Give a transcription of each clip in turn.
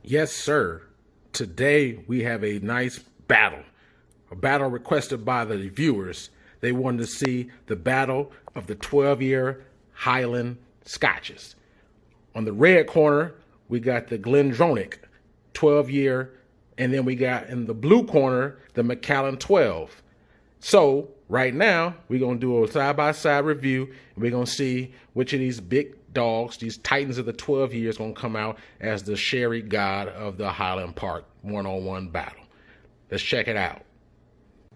Yes, sir. Today we have a nice battle. A battle requested by the viewers. They wanted to see the battle of the 12-year Highland Scotches. On the red corner, we got the GLENDRONACH 12-year, and then we got in the blue corner, the Macallan 12. So right now, we're going to do a side-by-side review, and we're going to see which of these big dogs, these titans of the 12 years, going to come out as the sherry god of the Highland Park one-on-one battle. Let's check it out.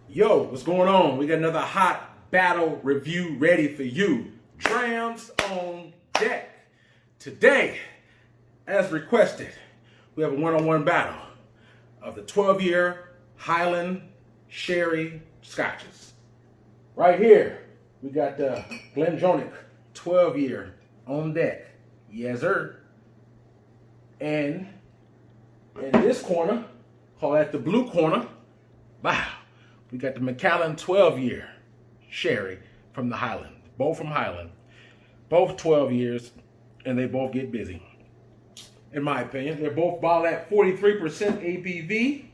Yo, what's going on? We got another hot battle review ready for you. Drams on deck. Today, as requested, we have a one-on-one battle of the 12-year Highland Sherry Scotches. Right here, we got the GLENDRONACH 12-year on deck. Yes, sir. And in this corner, call that the blue corner, wow, we got the Macallan 12-year sherry from the Highland. Both from Highland. Both 12 years, and they both get busy. In my opinion, they're both bottled at 43% ABV.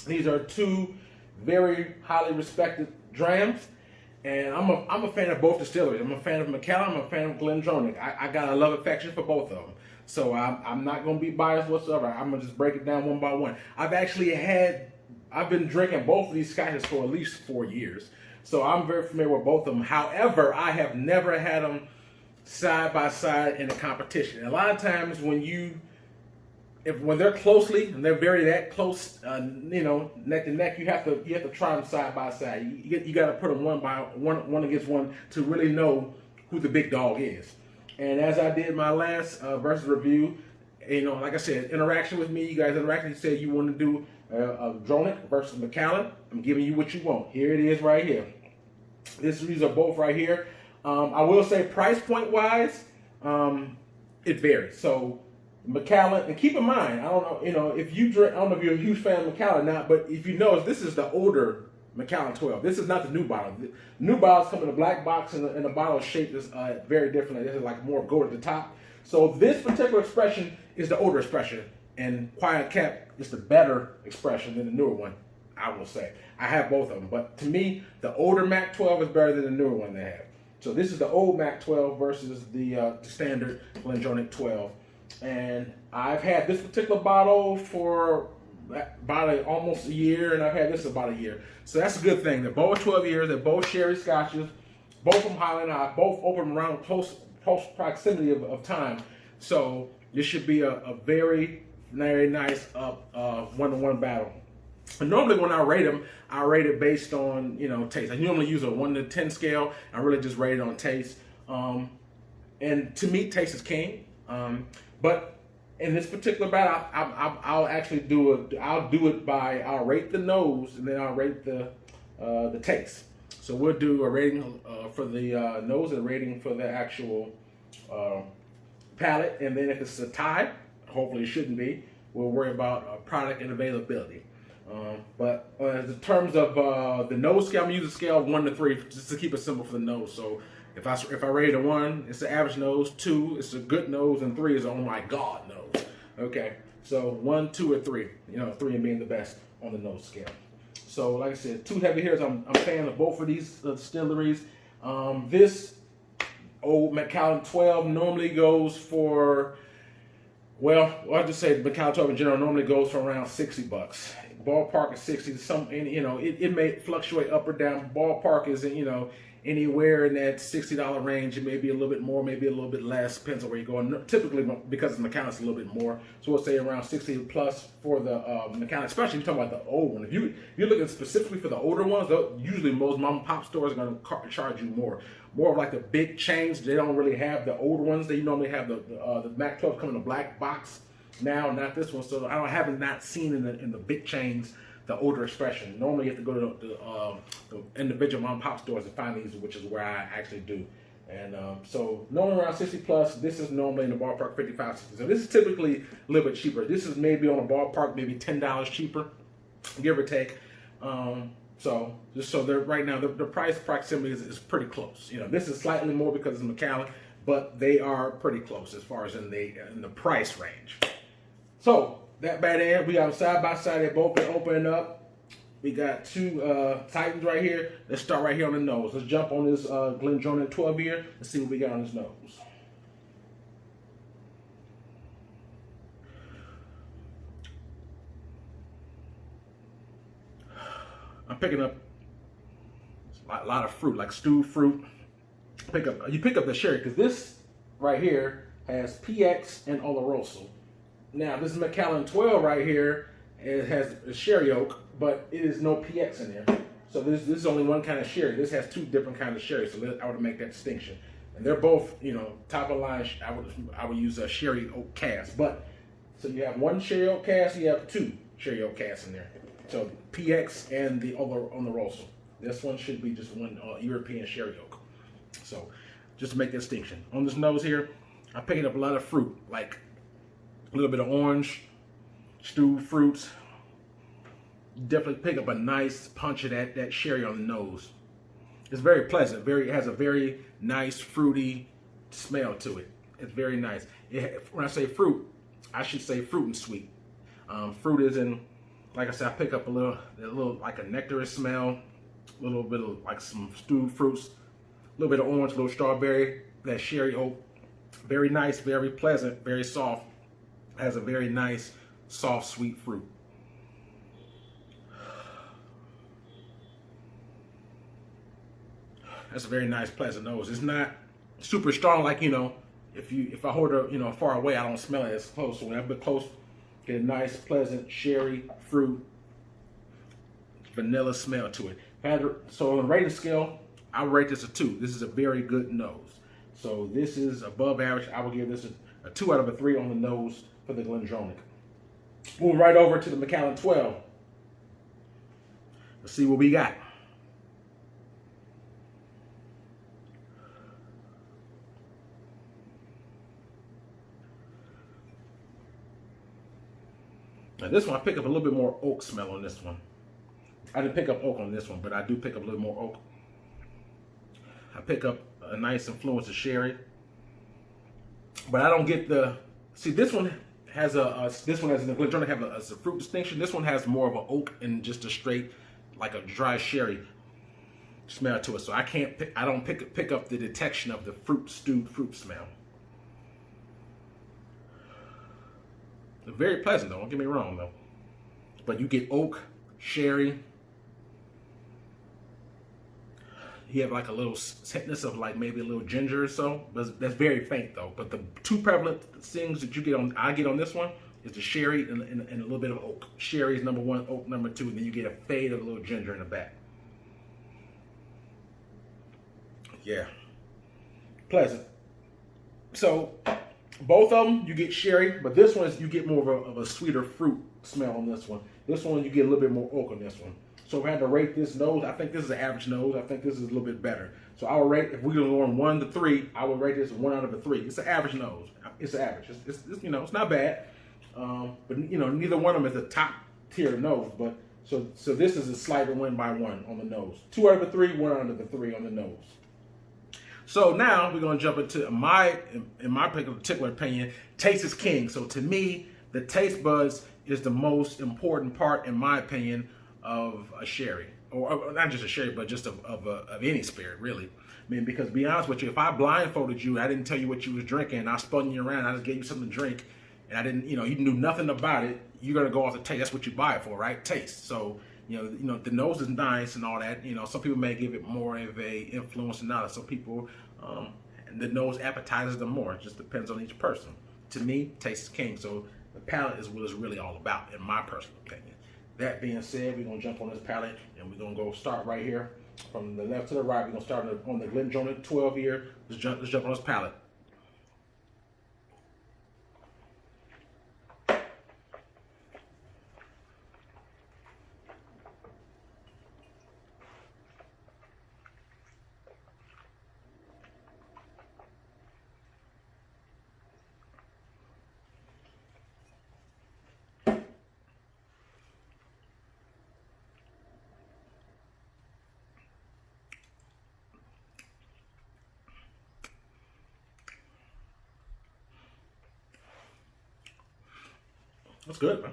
These are two very highly respected drams, and I'm a fan of both distilleries. I'm a fan of Macallan. I'm a fan of GLENDRONACH. I got a love affection for both of them, so I'm not going to be biased whatsoever. I'm going to just break it down one by one. I've been drinking both of these scotches for at least 4 years, so I'm very familiar with both of them. However, I have never had them side by side in a competition. A lot of times when they're closely and they're very that close, neck to neck, you have to try them side by side. You got to put them one against one to really know who the big dog is. And as I did my last versus review, like I said, interaction with me. You guys interacted. You said you want to do a GLENDRONACH versus Macallan. I'm giving you what you want. Here it is, right here. These are both right here. I will say price point wise, it varies. So Macallan, and keep in mind, I don't know if you're a huge fan of Macallan or not, but if you notice, this is the older Macallan 12. This is not the new bottle. The new bottles come in a black box, and the bottle is shaped is very differently. This is like more gold at the top. So this particular expression is the older expression, and Quiet Cap is the better expression than the newer one, I will say. I have both of them, but to me, the older Mac 12 is better than the newer one they have. So this is the old Mac 12 versus the standard GLENDRONACH 12. And I've had this particular bottle for about almost a year, and I've had this about a year. So that's a good thing. They're both 12 years. They're both sherry scotches, both from Highland. I both open around close proximity of time. So this should be a very, very nice one-to-one battle. And normally when I rate them, I rate it based on taste. I normally use a 1 to 10 scale. I really just rate it on taste. And to me, taste is king. But in this particular battle, I'll actually do it. I'll rate the nose, and then I'll rate the taste. So we'll do a rating for the nose and a rating for the actual palate. And then if it's a tie, hopefully it shouldn't be, we'll worry about product and availability. But in terms of the nose scale, I'm using a scale of 1 to 3 just to keep it simple for the nose. So if I rate a 1, it's the average nose. 2, it's a good nose, and 3 is oh my god nose. Okay, so 1, 2, or 3. 3 being the best on the nose scale. So like I said, 2 heavy hitters. I'm a fan of both of these distilleries. This old Macallan 12 normally goes for, well, I'll just say the Macallan 12 in general normally goes for around $60. Ballpark is 60. It may fluctuate up or down. Ballpark is anywhere in that $60 range. It may be a little bit more, maybe a little bit less, depends on where you're going. Typically, because it's Macallan, it's a little bit more. So we'll say around 60 plus for the Macallan, especially if you're talking about the old one. If you're looking specifically for the older ones, usually most mom and pop stores are going to charge you more. More of like the big chains, they don't really have the older ones. They normally have the Mac 12 come in a black box. Now, not this one. So I haven't not seen in the big chains the older expression. Normally, you have to go to the individual mom and pop stores to find these, which is where I actually do. And so normally around 60 plus. This is normally in the ballpark 55, 60. So this is typically a little bit cheaper. This is maybe on a ballpark maybe $10 cheaper, give or take. So just so they're right now, the price proximity is pretty close. You know, this is slightly more because it's Macallan, but they are pretty close as far as in the price range. So that bad end, we got them side by side. They both been opening up. We got two Titans right here. Let's start right here on the nose. Let's jump on this GLENDRONACH 12 year. Let's see what we got on this nose. I'm picking up a lot of fruit, like stewed fruit. You pick up the sherry because this right here has PX and Oloroso. Now this is Macallan 12 right here. It has a sherry oak, but it is no PX in there. So this is only one kind of sherry. This has two different kinds of sherry. So I would make that distinction. And they're both, you know, top of line. I would use a sherry oak cask. But so you have one sherry oak cask, you have two sherry oak casks in there. So PX and the Oloroso. This one should be just one European sherry oak. So just to make the distinction. On this nose here, I'm picking up a lot of fruit, like a little bit of orange, stewed fruits. Definitely pick up a nice punch of that sherry on the nose. It's very pleasant. It has a very nice fruity smell to it. It's very nice. When I say fruit, I should say fruit and sweet. Fruit is in, like I said, I pick up a little like a nectarous smell, a little bit of like some stewed fruits, a little bit of orange, a little strawberry, that sherry oak. Very nice, very pleasant, very soft. Has a very nice, soft, sweet fruit. That's a very nice, pleasant nose. It's not super strong, like, you know, if I hold it, you know, far away, I don't smell it as close. So when I'm a bit close, get a nice, pleasant sherry, fruit, vanilla smell to it. So on the rating scale, I would rate this a 2. This is a very good nose. So this is above average. I would give this a 2 out of a 3 on the nose for the GLENDRONACH. Moving right over to the Macallan 12. Let's see what we got. Now this one, I pick up a little bit more oak smell on this one. I didn't pick up oak on this one, but I do pick up a little more oak. I pick up a nice influence of sherry, but I don't get the. See, this one has this one has the GLENDRONACH has a fruit distinction. This one has more of an oak and just a straight, like a dry sherry smell to it. So I don't pick up the detection of the stewed fruit smell. Very pleasant though, don't get me wrong though. But you get oak, sherry. You have like a little sweetness of like maybe a little ginger or so. But that's very faint though. But the two prevalent things that I get on this one is the sherry and a little bit of oak. Sherry is number 1, oak number 2, and then you get a fade of a little ginger in the back. Yeah, pleasant. So both of them, you get sherry, but this one you get more of a sweeter fruit smell on this one. This one, you get a little bit more oak on this one. So if I had to rate this nose, I think this is an average nose. I think this is a little bit better. So I would rate, if we're going to go on 1 to 3, I would rate this a 1 out of a 3. It's an average nose. It's average. It's you know, it's not bad. But you know, neither one of them is a top tier nose. But so this is a slight win by 1 on the nose. 2 out of a 3, 1 out of a 3 on the nose. So now we're going to jump into in my particular opinion, taste is king. So to me, the taste buds is the most important part, in my opinion, of a sherry, or not just a sherry, but just of any spirit, really. I mean, because to be honest with you, if I blindfolded you, I didn't tell you what you was drinking, I spun you around, I just gave you something to drink, and I didn't, you know, you knew nothing about it, you're gonna go off the taste. That's what you buy it for, right? Taste. So you know, the nose is nice and all that. You know, some people may give it more of a influence than others. Some people, the nose appetizes them more. It just depends on each person. To me, taste is king. So the palate is what it's really all about, in my personal opinion. That being said, we're gonna jump on this palate and we're gonna go start right here from the left to the right. We're gonna start on the GLENDRONACH 12 year. Let's jump on this palate. That's good, man.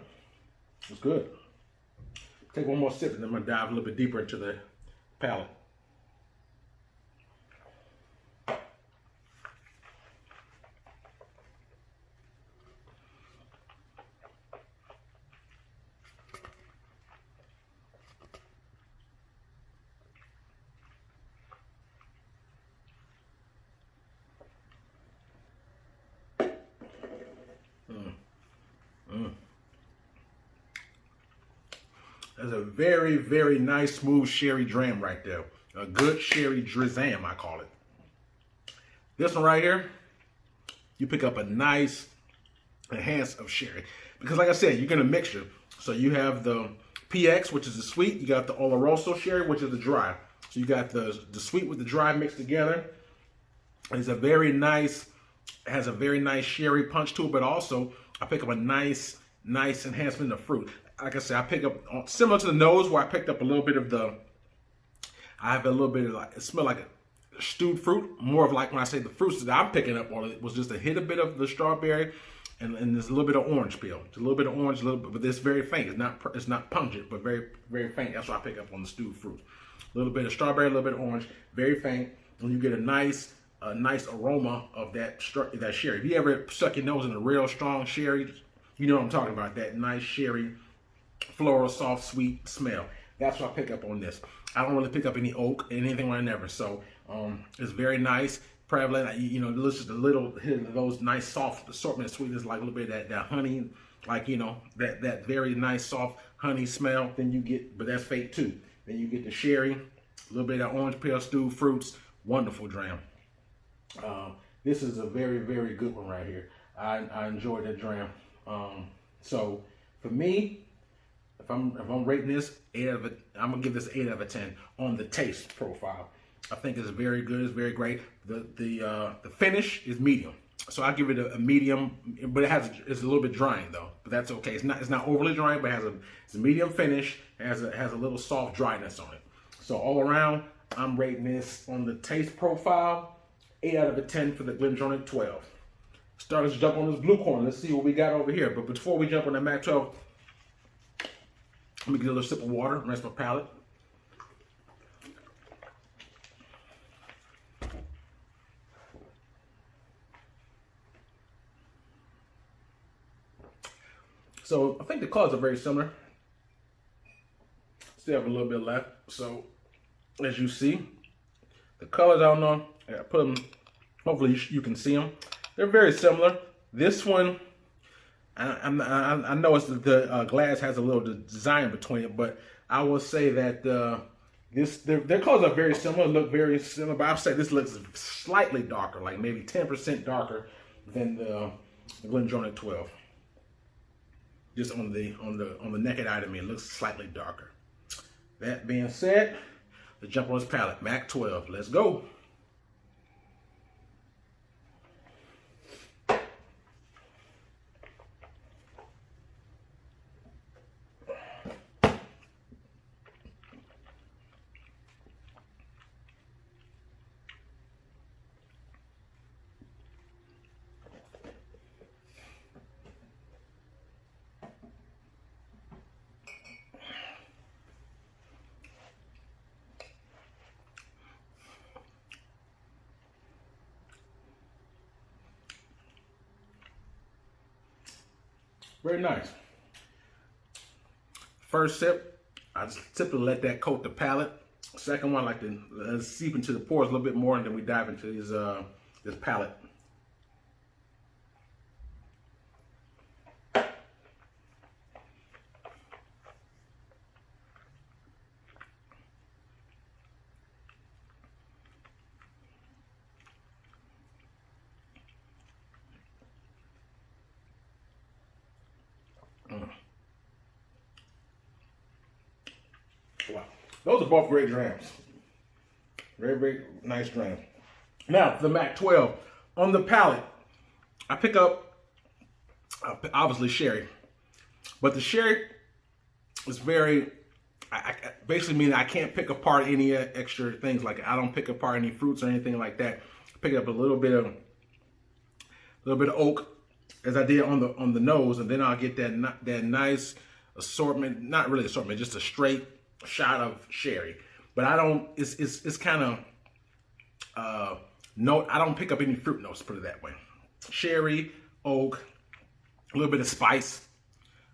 It's good. Take one more sip and then I'm gonna dive a little bit deeper into the palate. That's a very, very nice, smooth sherry dram right there. A good sherry drizam, I call it. This one right here, you pick up a nice enhance of sherry. Because like I said, you're getting a mixture. So you have the PX, which is the sweet. You got the Oloroso sherry, which is the dry. So you got the sweet with the dry mixed together. It's a very nice, has a very nice sherry punch to it, but also I pick up a nice enhancement of fruit. Like I said, I pick up, similar to the nose, where I picked up a little bit of I have a little bit of like, it smells like a stewed fruit. More of like when I say the fruits that I'm picking up on it was just a hit a bit of the strawberry and there's a little bit of orange peel. It's a little bit of orange, a little bit, but it's very faint. It's not pungent, but very, very faint. That's what I pick up on the stewed fruit. A little bit of strawberry, a little bit of orange, very faint. And you get a nice aroma of that sherry. If you ever suck your nose in a real strong sherry, you know what I'm talking about. That nice sherry, floral, soft, sweet smell. That's what I pick up on this. I don't really pick up any oak, anything whatever. So it's very nice, prevalent. You know, just a little hit of those nice soft assortment of sweetness, like a little bit of that honey, like, you know, that very nice soft honey smell. Then you get, but that's fake too. Then you get the sherry, a little bit of orange peel, stewed fruits. Wonderful dram. This is a very, very good one right here. I enjoyed that dram. So for me, if I'm rating this, I'm gonna give this 8 out of 10 on the taste profile. I think it's very good. It's very great. The finish is medium, so I give it a medium. But it's a little bit drying though. But that's okay. It's not overly drying, but it's a medium finish. It has a little soft dryness on it. So all around, I'm rating this on the taste profile 8 out of 10 for the GLENDRONACH 12. Let's jump on this blue corner. Let's see what we got over here. But before we jump on the Mac 12, let me get a little sip of water, rest my palate. So I think the colors are very similar. Still have a little bit left. So as you see, the colors, I don't know, I put them, hopefully you can see them. They're very similar. This one, I know it's the glass has a little design between it, but I will say that their colors are very similar, look very similar. But I'll say this looks slightly darker, like maybe 10% darker than the GLENDRONACH 12. Just on the naked eye to me, it looks slightly darker. That being said, let's jump on this palate, Mac 12. Let's go. Very nice. First sip, I just typically let that coat the palate. Second one, I like to seep into the pores a little bit more, and then we dive into this palate. Wow. Those are both great drams. Very, very nice dram. Now, the Mac 12. On the palate, I pick up, obviously, sherry. But the sherry is very, basically meaning I can't pick apart any extra things. Like, I don't pick apart any fruits or anything like that. I pick up a little bit of oak, as I did on the nose, and then I'll get that nice assortment, not really assortment, just a straight shot of sherry. But I don't. It's kind of I don't pick up any fruit notes. Put it that way. Sherry, oak, a little bit of spice,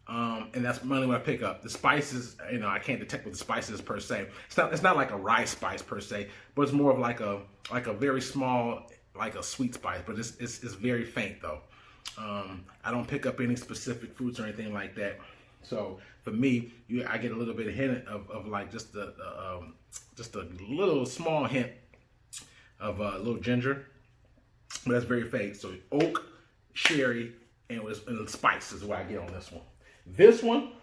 and that's mainly what I pick up. The spices, I can't detect what the spices per se. It's not like a rye spice per se, but it's more of like a very small, like a sweet spice. But it's very faint though. I don't pick up any specific fruits or anything like that. So for me, I get a little bit of hint of like just a little small hint of a little ginger, but that's very faint. So oak, sherry, and spice is what I get on this one. This one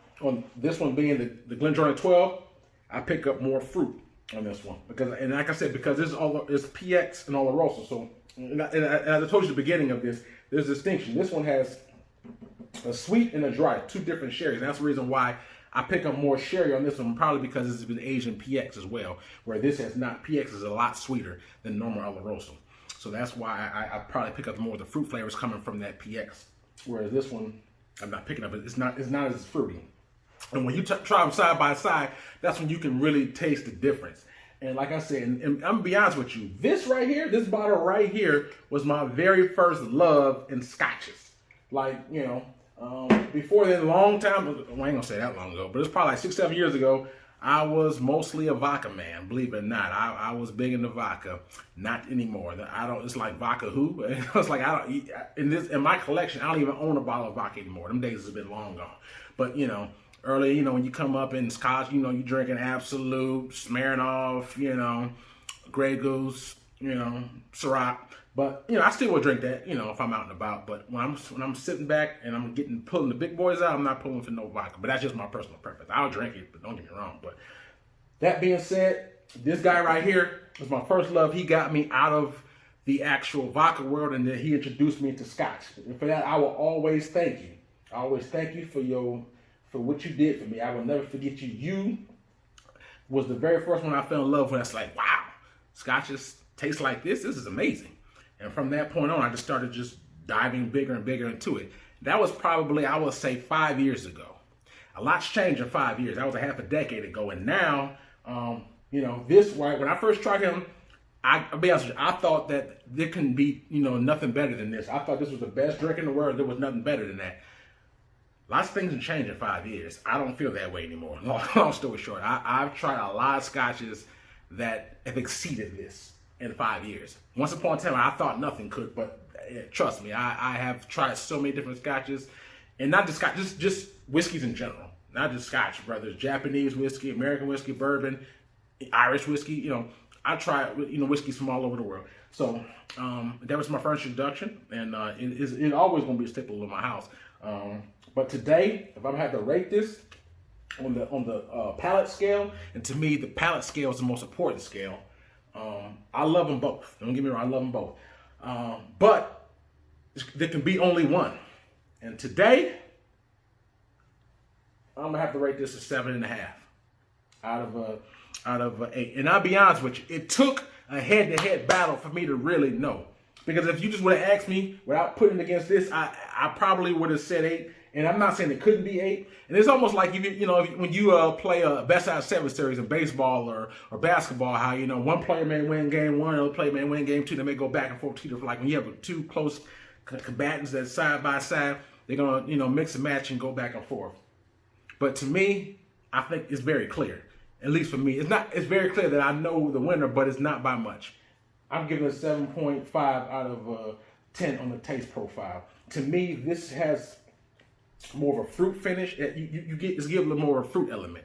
being the GLENDRONACH 12, I pick up more fruit on this one and like I said, because it's PX and Oloroso. So and as I told you at the beginning of this, there's a distinction. This one has a sweet and a dry, two different sherries. And that's the reason why I pick up more sherry on this one, probably because it's been aged in PX as well, where this has not. PX is a lot sweeter than normal Oloroso. So that's why I probably pick up more of the fruit flavors coming from that PX. Whereas this one, I'm not picking up. It's not as fruity. And when you try them side by side, that's when you can really taste the difference. And like I said, and I'm gonna be honest with you, this bottle right here was my very first love in scotches. Like, before then, long time, well, I ain't gonna say that long ago, but it's probably like 6-7 years ago, I was mostly a vodka man, believe it or not. I was big into vodka. Not anymore. It's like vodka who? It's like, in my collection, I don't even own a bottle of vodka anymore. Them days have been long gone. But, early, when you come up in scotch, you drinking Absolute, Smirnoff, Grey Goose, Ciroc. But, I still will drink that, if I'm out and about. But when I'm sitting back and I'm pulling the big boys out, I'm not pulling for no vodka. But that's just my personal preference. I'll drink it, but don't get me wrong. But that being said, this guy right here was my first love. He got me out of the actual vodka world, and then he introduced me to scotch. And for that, I will always thank you. I always thank you for what you did for me. I will never forget you. You was the very first one I fell in love with. It's like, wow, scotches taste like this. This is amazing. And from that point on, I just started just diving bigger and bigger into it. That was probably, I would say, 5 years ago. A lot's changed in 5 years. That was a half a decade ago. And now, when I first tried him, I'll be honest with you, I thought that there can be, nothing better than this. I thought this was the best drink in the world. There was nothing better than that. Lots of things have changed in 5 years. I don't feel that way anymore. Long story short, I've tried a lot of scotches that have exceeded this in 5 years. Once upon a time, I thought nothing could, but trust me, I have tried so many different scotches, and not just scotch, just whiskeys in general. Not just scotch, brothers. Japanese whiskey, American whiskey, bourbon, Irish whiskey. I tried, whiskeys from all over the world. So that was my first introduction, and it's always going to be a staple in my house. But today, if I'm going to have to rate this on the palate scale, and to me, the palate scale is the most important scale. I love them both. Don't get me wrong, I love them both. But there can be only one. And today, I'm gonna have to rate this a 7.5 out of 8. And I'll be honest with you, it took a head-to-head battle for me to really know. Because if you just would have asked me without putting it against this, I probably would have said 8. And I'm not saying it couldn't be 8. And it's almost like when you play a best out of 7 series in baseball or basketball, how one player may win game 1, another player may win game 2. They may go back and forth. Like when you have two close combatants that side by side, they're gonna mix and match and go back and forth. But to me, I think it's very clear. At least for me, it's very clear that I know the winner, but it's not by much. I'm giving it a 7.5 out of 10 on the taste profile. To me, this has more of a fruit finish. It's give a little more of a fruit element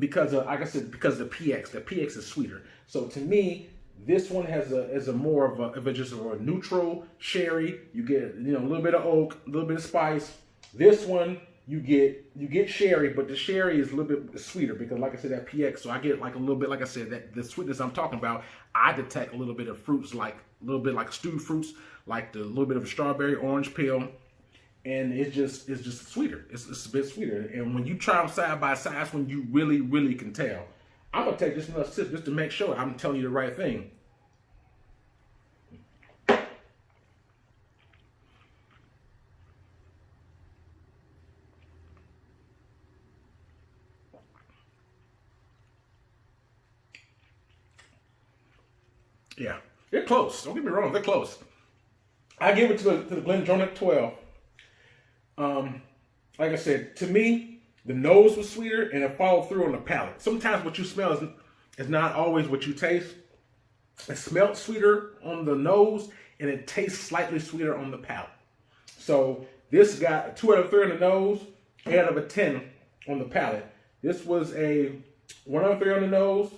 because like I said, because of the PX. The PX is sweeter. So to me, this one has a more of a just a neutral sherry. You get a little bit of oak, a little bit of spice. This one you get sherry, but the sherry is a little bit sweeter because, like I said, that PX. So I get like a little bit, like I said, that the sweetness I'm talking about. I detect a little bit of fruits, like a little bit like stewed fruits, like the little bit of a strawberry, orange peel. And it's just sweeter. It's a bit sweeter. And when you try them side by side, that's when you really, really can tell. I'm going to take just another sip just to make sure I'm telling you the right thing. Yeah, they're close. Don't get me wrong, they're close. I give it to the GLENDRONACH 12. Like I said, to me, the nose was sweeter and it followed through on the palate. Sometimes what you smell is not always what you taste. It smelled sweeter on the nose and it tastes slightly sweeter on the palate. So this got a 2 out of 3 on the nose, 8 out of a 10 on the palate. This was a 1 out of 3 on the nose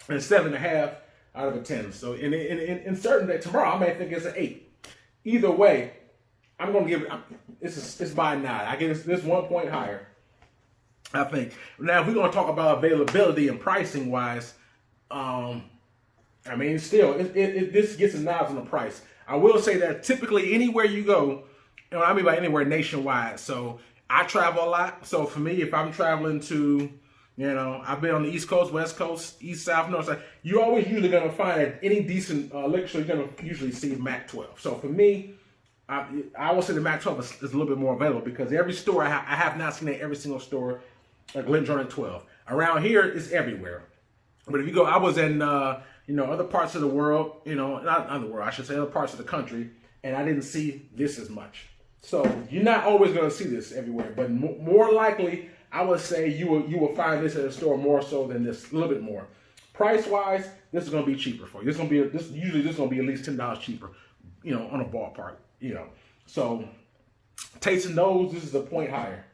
and 7.5 out of a 10. So in certain days, tomorrow I may think it's an 8. Either way, I'm gonna give it. It's by 9. I give this 1 point higher, I think. Now, if we're gonna talk about availability and pricing wise, I mean, still, this gets a nod on the price. I will say that typically anywhere you go, I mean by anywhere nationwide. So I travel a lot. So for me, if I'm traveling to, I've been on the East Coast, West Coast, East, South, North Side, you're always usually gonna find at any decent liquor store, you're gonna usually see Mac 12. So for me, I will say the Mac 12 is a little bit more available because every store, I have not seen at every single store a GLENDRONACH 12. Around here, it's everywhere. But if you go, I was in, other parts of the world, not the world, I should say other parts of the country, and I didn't see this as much. So you're not always going to see this everywhere, but more likely, I would say you will find this at a store more so than this, a little bit more. Price-wise, this is going to be cheaper for you. Usually this is going to be at least $10 cheaper, on a ballpark. So tasting those, this is a point higher.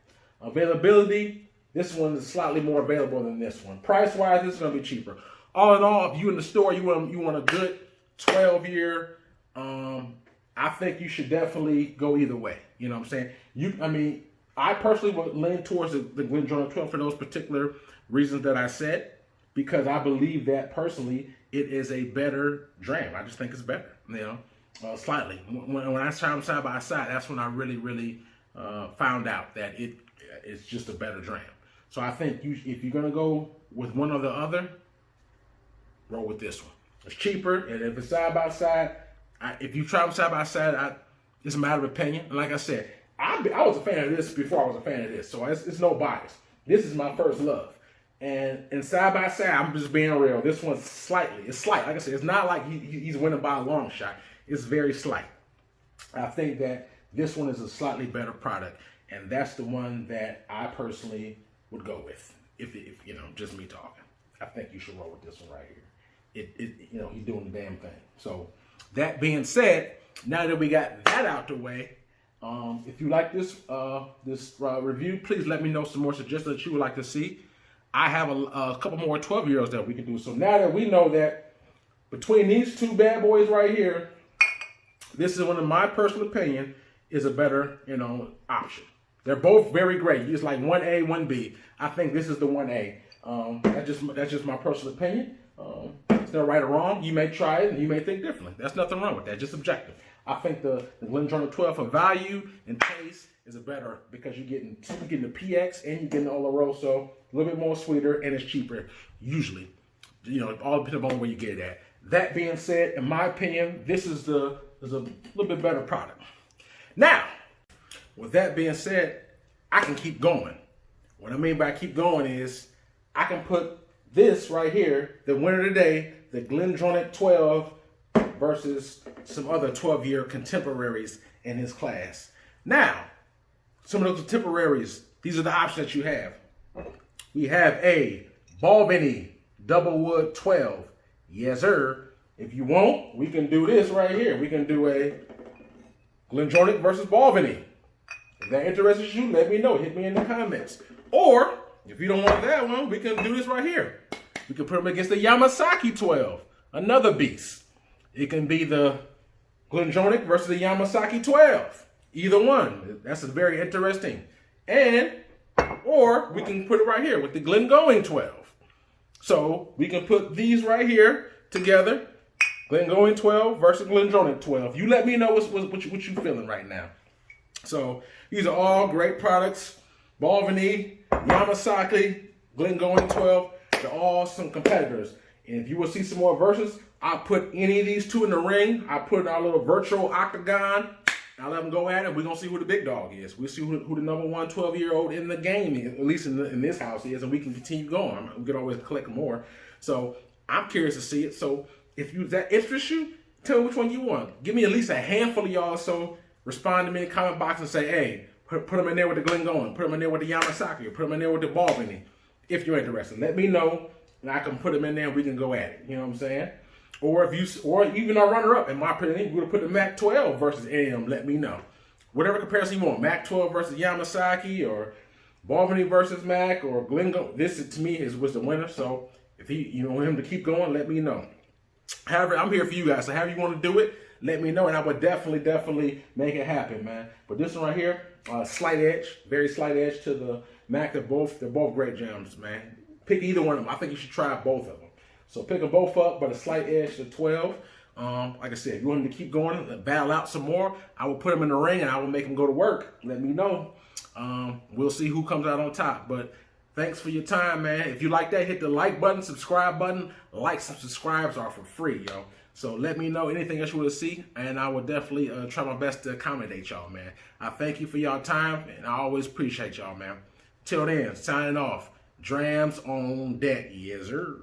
Availability, this one is slightly more available than this one. Price-wise, this is going to be cheaper. All in all, if you in the store, you want a good 12-year, I think you should definitely go either way. You know what I'm saying? I personally would lean towards the GLENDRONACH 12 for those particular reasons that I said, because I believe that personally it is a better dram. I just think it's better, slightly. When I tried them side by side, that's when I really found out that it's just a better dram. So I think if you're gonna go with one or the other, roll with this one. It's cheaper, and if it's side by side, if you try them side by side, it's a matter of opinion. And like I said, I was a fan of this before I was a fan of this, so it's no bias. This is my first love. And side by side, I'm just being real. This one's slight. Like I said, it's not like he's winning by a long shot. It's very slight. I think that this one is a slightly better product, and that's the one that I personally would go with. If just me talking, I think you should roll with this one right here. He's doing the damn thing. So that being said, now that we got that out the way, if you like this review, please let me know some more suggestions that you would like to see. I have a couple more 12-year-olds that we can do. So now that we know that between these two bad boys right here, this is one of my personal opinion is a better, option. They're both very great. It's like 1A, 1B. I think this is the 1A. That's just my personal opinion. It's not right or wrong. You may try it and you may think differently. There's nothing wrong with that. Just subjective. I think the GLENDRONACH 12 for value and taste is a better because you're getting the PX and you're getting the Oloroso, a little bit more sweeter, and it's cheaper. Usually, all depends on where you get it at. That being said, in my opinion, this is a little bit better product. Now, with that being said, I can keep going. What I mean by keep going is I can put this right here, the winner today, the GLENDRONACH 12 versus some other 12-year contemporaries in his class. Now, some of those contemporaries, these are the options that you have. We have a Balvenie Double Wood 12. Yes, sir. If you want, we can do this right here. We can do a GLENDRONACH versus Balvenie. If that interests you, let me know. Hit me in the comments. Or, if you don't want that one, we can do this right here. We can put them against the Yamasaki 12. Another beast. It can be the GLENDRONACH versus the Yamasaki 12. Either one. That's very interesting. Or we can put it right here with the Glengoyne 12. So we can put these right here together. Glengoyne 12 versus GLENDRONACH 12. You let me know what you feeling right now. So these are all great products. Balvenie, Yamasaki, Glengoyne 12. They're all some competitors. And if you will see some more verses, I'll put any of these two in the ring. I'll put our little virtual octagon. I'll let them go at it. We're going to see who the big dog is. We'll see who the number one 12-year-old in the game is, at least in this house is, and we can continue going. We can always collect more. So I'm curious to see it. So If that interests you, tell me which one you want. Give me at least a handful of y'all, so respond to me in the comment box and say, hey, put them in there with the Glendronach, put them in there with the Yamasaki, put them in there with the Balvenie, if you're interested. Let me know, and I can put them in there and we can go at it. You know what I'm saying? Or even our runner-up, in my opinion, we're going to put the Mac 12 versus any of them, let me know. Whatever comparison you want, Mac 12 versus Yamasaki, or Balvenie versus Mac, or Glendronach, this to me was the winner. So if you want him to keep going, let me know. However, I'm here for you guys. So however you want to do it, let me know, and I would definitely make it happen, man. But this one right here, slight edge, very slight edge to the Mac. They're both great jams, man. Pick either one of them. I think you should try both of them. So pick them both up, but a slight edge to 12. Like I said, if you want them to keep going, battle out some more, I will put them in the ring and I will make them go to work. Let me know. We'll see who comes out on top. But thanks for your time, man. If you like that, hit the like button, subscribe button. Likes and subscribes are for free, yo. So let me know anything else you want to see, and I will definitely try my best to accommodate y'all, man. I thank you for y'all time, and I always appreciate y'all, man. Till then, signing off. Drams on deck, yes, sir.